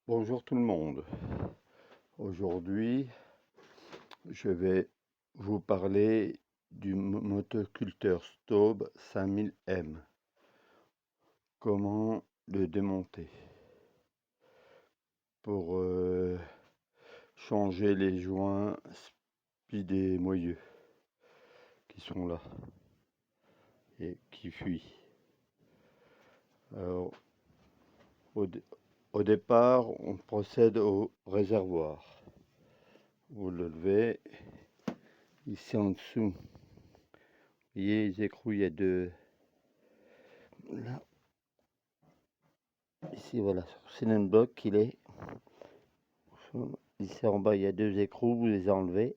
Bonjour tout le monde. Aujourd'hui, je vais vous parler du motoculteur Staub 5000M. Comment le démonter pour changer les joints speed et moyeux qui sont là et qui fuient. Alors, au départ, on procède au réservoir. Vous le levez ici en dessous. Vous voyez les écrous, il y a deux. Là, ici, voilà, sur le cylindre bloc, il est. Ici en bas, il y a deux écrous, vous les enlevez.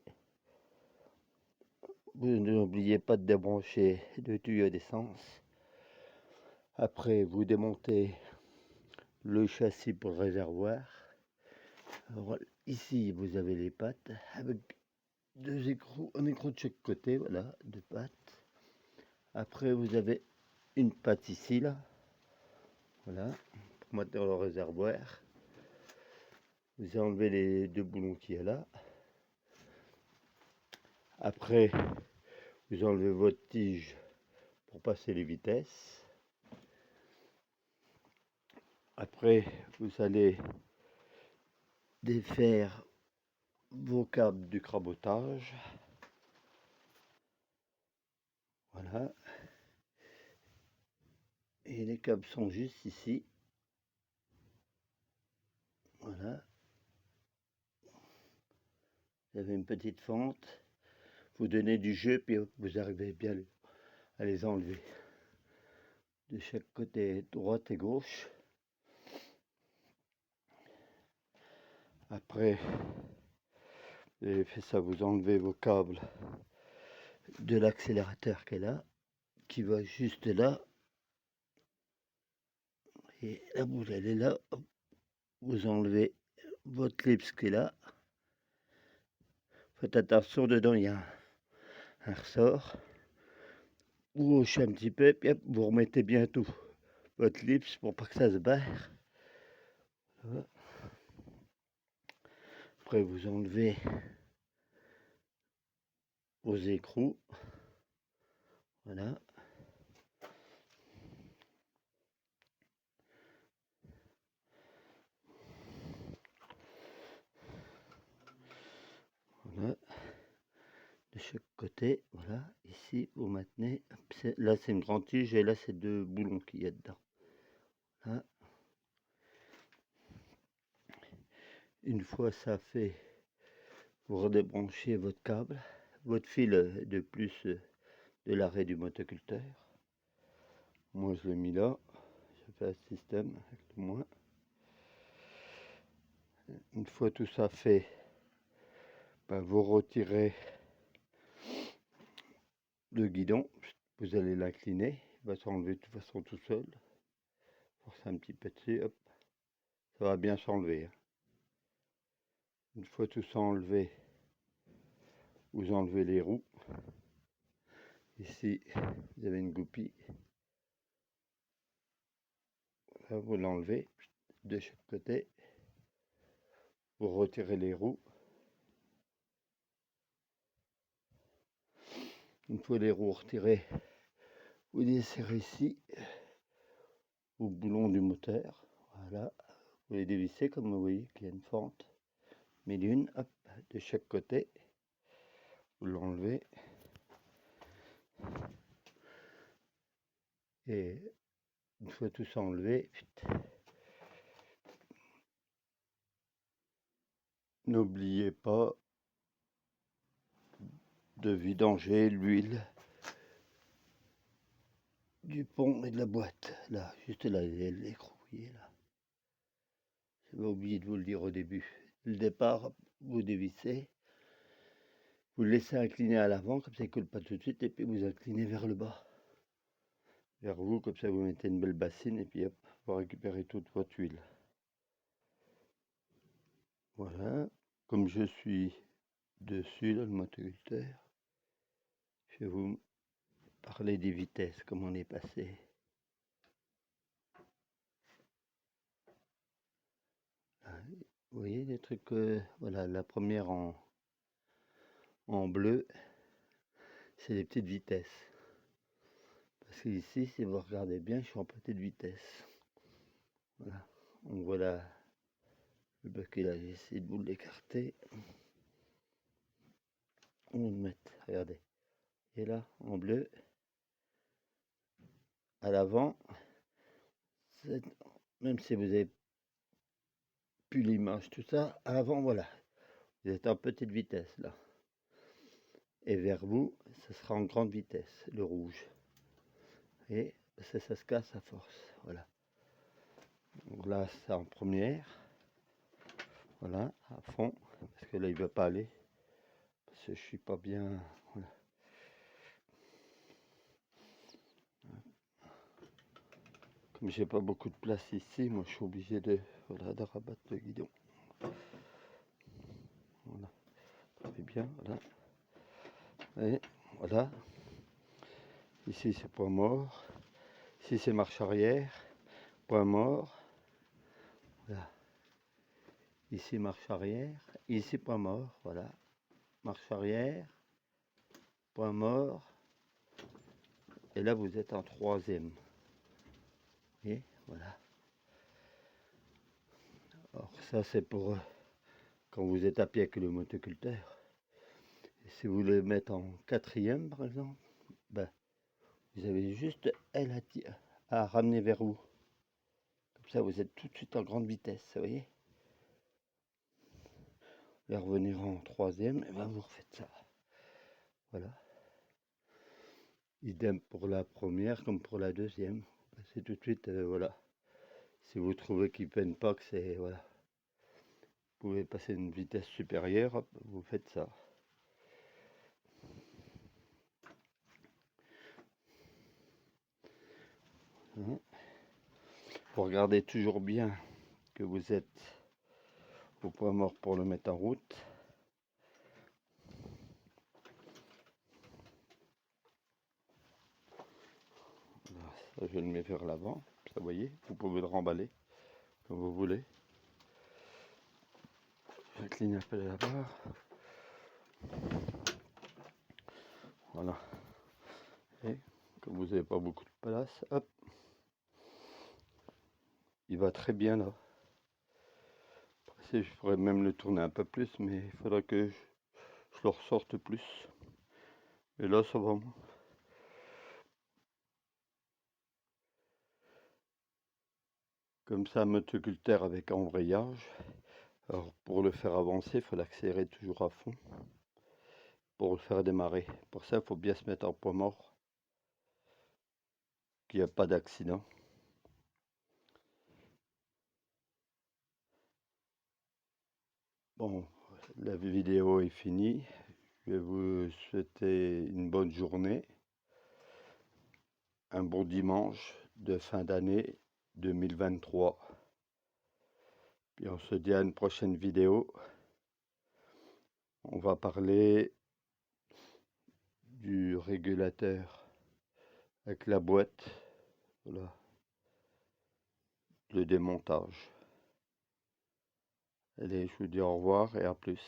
Vous n'oubliez pas de débrancher le tuyau d'essence. Après, vous démontez le châssis pour le réservoir. Alors, ici, vous avez les pattes avec deux écrous, un écrou de chaque côté, voilà, deux pattes. Après, vous avez une patte ici, là, voilà, pour mettre dans le réservoir. Vous enlevez les deux boulons qu'il y a là. Après, vous enlevez votre tige pour passer les vitesses. Après, vous allez défaire vos câbles du crabotage. Voilà. Et les câbles sont juste ici. Voilà. Vous avez une petite fente. Vous donnez du jeu, puis vous arrivez bien à les enlever. De chaque côté, droite et gauche. Après, vous avez fait ça, vous enlevez vos câbles de l'accélérateur qui est là, qui va juste là. Et la boule, elle est là. Vous enlevez votre clips qui est là. Faites attention, dedans il y a un ressort. Vous hochez un petit peu, puis hop, vous remettez bien tout. Votre clips pour pas que ça se barre. Voilà. Après vous enlevez vos écrous. Voilà. Voilà. De chaque côté, voilà. Ici vous maintenez. Là c'est une grande tige et là c'est deux boulons qu'il y a dedans. Là. Une fois ça fait, vous redébranchez votre câble, votre fil de plus de l'arrêt du motoculteur. Moi je l'ai mis là, je fais un système avec le moins. Une fois tout ça fait, ben, vous retirez le guidon, vous allez l'incliner, il va s'enlever de toute façon tout seul. Forcez un petit peu dessus, hop, ça va bien s'enlever. Une fois tout ça enlevé, vous enlevez les roues. Ici, vous avez une goupille. Là, vous l'enlevez de chaque côté. Vous retirez les roues. Une fois les roues retirées, vous desserrez ici au boulon du moteur. Voilà. Vous les dévissez comme vous voyez qu'il y a une fente. Mais d'une, hop, de chaque côté. Vous l'enlevez. Et une fois tout ça enlevé, n'oubliez pas de vidanger l'huile du pont et de la boîte. Là, juste là, l'écrou, vous voyez là. J'avais oublié de vous le dire au début. Le départ, vous dévissez. Vous le laissez incliner à l'avant, comme ça il ne coule pas tout de suite, et puis vous inclinez vers le bas. Vers vous, comme ça vous mettez une belle bassine, et puis hop, vous récupérez toute votre huile. Voilà. Comme je suis dessus, là, le motoculteur, je vais vous parler des vitesses, comment on est passé. Vous voyez les trucs, voilà, la première en bleu, c'est les petites vitesses. Parce qu'ici, si vous regardez bien, je suis en petite vitesse. Voilà, on voit là le basculage, j'essaie de vous l'écarter. On va le mettre, regardez. Et là, en bleu, à l'avant, même si vous avez plus l'image, tout ça, à l'avant, voilà. Vous êtes en petite vitesse là. Et vers vous, ce sera en grande vitesse, le rouge. Et ça se casse à force. Voilà. Donc là, c'est en première. Voilà, à fond. Parce que là, il ne veut pas aller. Parce que je suis pas bien. Voilà. Comme j'ai pas beaucoup de place ici, moi je suis obligé de, voilà, de rabattre le guidon. Voilà. Ça fait bien, voilà. Et voilà. Ici c'est point mort. Ici c'est marche arrière. Point mort. Voilà. Ici marche arrière. Ici point mort. Voilà. Marche arrière. Point mort. Et là vous êtes en troisième. Et voilà. Alors ça c'est pour quand vous êtes à pied avec le motoculteur. Et si vous voulez mettre en quatrième par exemple, ben, vous avez juste elle à ramener vers vous. Comme ça vous êtes tout de suite en grande vitesse, vous voyez. Et revenir en troisième, et ben vous refaites ça. Voilà. Idem pour la première comme pour la deuxième. C'est tout de suite, voilà. Si vous trouvez qu'il ne peine pas, que c'est, voilà. Vous pouvez passer une vitesse supérieure, hop, vous faites ça. Vous regardez toujours bien que vous êtes au point mort pour le mettre en route. Voilà, ça, je le mets vers l'avant. Ça, vous voyez, vous pouvez le remballer comme vous voulez. Je cligne un peu là-bas. Voilà. Et comme vous n'avez pas beaucoup de place, hop. Il va très bien là. Je pourrais même le tourner un peu plus, mais il faudra que je le ressorte plus. Et là, ça va. Comme ça, un motoculteur avec embrayage. Alors, pour le faire avancer, il faut l'accélérer toujours à fond. Pour le faire démarrer. Pour ça, il faut bien se mettre en point mort. Qu'il n'y a pas d'accident. Bon, la vidéo est finie. Je vais vous souhaiter une bonne journée. Un bon dimanche de fin d'année 2023. Puis on se dit à une prochaine vidéo. On va parler du régulateur avec la boîte. Voilà. Le démontage. Allez, je vous dis au revoir et à plus.